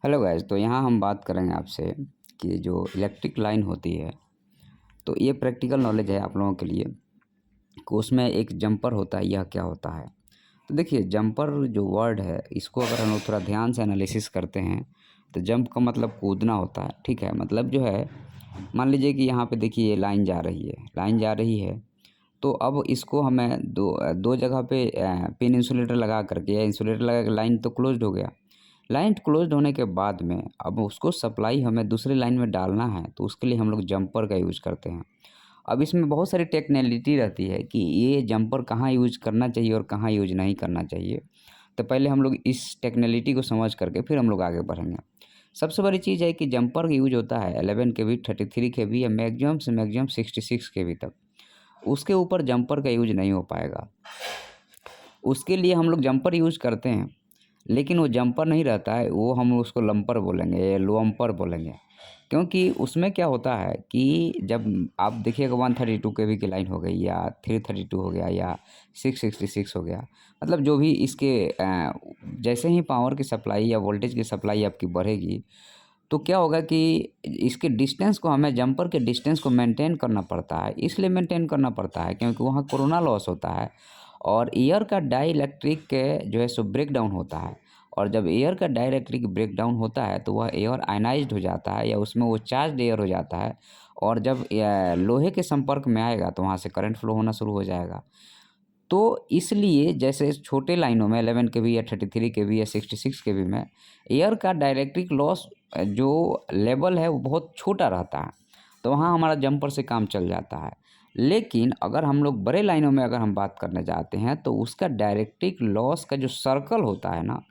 Hello guys, तो यहाँ हम बात करेंगे आपसे कि जो इलेक्ट्रिक लाइन होती है, तो ये प्रैक्टिकल नॉलेज है आप लोगों के लिए कि उसमें एक जंपर होता है, यह क्या होता है। तो देखिए, जंपर जो वर्ड है, इसको अगर हम लोग थोड़ा ध्यान से एनालिसिस करते हैं, तो जंप का मतलब कूदना होता है। ठीक है, मतलब जो है, मान लीजिए कि यहाँ पे देखिए ये लाइन जा रही है, तो अब इसको हमें दो जगह पे पिन इंसुलेटर लगा करके या इंसुलेटर लगा के लाइन तो क्लोज्ड हो गया। लाइन क्लोज्ड होने के बाद में अब उसको सप्लाई हमें दूसरी लाइन में डालना है, तो उसके लिए हम लोग जंपर का यूज़ करते हैं। अब इसमें बहुत सारी टेक्नोलिटी रहती है कि ये जंपर कहाँ यूज़ करना चाहिए और कहाँ यूज़ नहीं करना चाहिए। तो पहले हम लोग इस टेक्नोलिटी को समझ करके फिर हम लोग आगे बढ़ेंगे। सबसे बड़ी चीज़ है कि जंपर का यूज़ होता है 11 केवी, 33 केवी या मैक्सिमम से मैक्सिमम 66 केवी तक। उसके ऊपर जंपर का यूज़ नहीं हो पाएगा। उसके लिए हम लोग जंपर यूज़ करते हैं, लेकिन वो जंपर नहीं रहता है, वो हम उसको लंपर बोलेंगे या लोअम्पर बोलेंगे। क्योंकि उसमें क्या होता है कि जब आप देखिएगा 132 केवी की लाइन हो गई या 332 हो गया या 666 हो गया, मतलब जो भी इसके जैसे ही पावर की सप्लाई या वोल्टेज की सप्लाई आपकी बढ़ेगी, तो क्या होगा कि इसके डिस्टेंस को हमें जंपर के डिस्टेंस को मेंटेन करना पड़ता है। इसलिए मेंटेन करना पड़ता है क्योंकि वहाँ कोरोना लॉस होता है और एयर का डाइइलेक्ट्रिक जो है सो ब्रेक डाउन होता है। और जब एयर का डाइइलेक्ट्रिक ब्रेक डाउन होता है तो वह एयर आयनाइज्ड हो जाता है या उसमें वो चार्ज्ड एयर हो जाता है। और जब लोहे के संपर्क में आएगा तो वहाँ से करंट फ्लो होना शुरू हो जाएगा। तो इसलिए जैसे छोटे लाइनों में 11 केवी या 33 केवी या 66 केवी में एयर का डाइलेक्ट्रिक लॉस जो लेवल है वो बहुत छोटा रहता है, तो वहाँ हमारा जंपर से काम चल जाता है। लेकिन अगर हम लोग बड़े लाइनों में अगर हम बात करने जाते हैं तो उसका डाइलेक्ट्रिक लॉस का जो सर्कल होता है ना,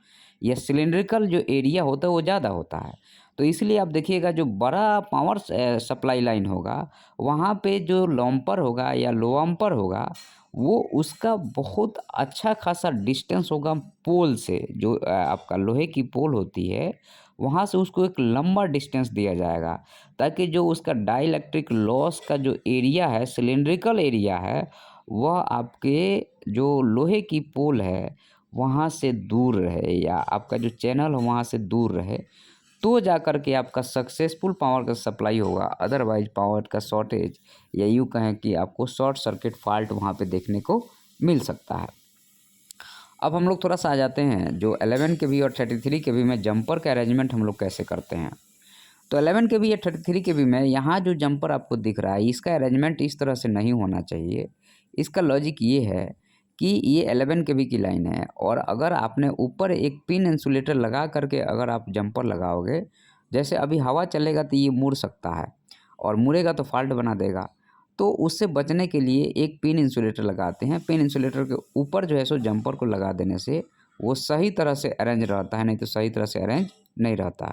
या सिलिंड्रिकल जो एरिया होता है वो ज़्यादा होता है। तो इसलिए आप देखिएगा जो बड़ा पावर सप्लाई लाइन होगा, वहाँ पे जो लॉम्पर होगा या लोअम्पर होगा, वो उसका बहुत अच्छा खासा डिस्टेंस होगा पोल से। जो आपका लोहे की पोल होती है, वहाँ से उसको एक लंबा डिस्टेंस दिया जाएगा, ताकि जो उसका डाइइलेक्ट्रिक लॉस का जो एरिया है, सिलिंड्रिकल एरिया है, वह आपके जो लोहे की पोल है, वहाँ से दूर रहे या आपका जो चैनल है वहाँ से दूर रहे, तो जा कर के आपका सक्सेसफुल पावर का सप्लाई होगा। अदरवाइज़ पावर का शॉर्टेज या यूँ कहें कि आपको शॉर्ट सर्किट फ़ॉल्ट वहाँ पे देखने को मिल सकता है। अब हम लोग थोड़ा-सा आ जाते हैं जो 11 केवी और 33 केवी में जंपर का अरेंजमेंट हम लोग कैसे करते हैं। तो 11 केवी या 33 केवी में यहाँ जो जंपर आपको दिख रहा है, इसका अरेंजमेंट इस तरह से नहीं होना चाहिए। इसका लॉजिक ये है कि ये 11 केवी की लाइन है और अगर आपने ऊपर एक पिन इंसुलेटर लगा करके अगर आप जंपर लगाओगे, जैसे अभी हवा चलेगा तो ये मुड़ सकता है और मुड़ेगा तो फ़ॉल्ट बना देगा। तो उससे बचने के लिए एक पिन इंसुलेटर लगाते हैं। पिन इंसुलेटर के ऊपर जो है सो जंपर को लगा देने से वो सही तरह से अरेंज रहता है, नहीं तो सही तरह से अरेंज नहीं रहता है।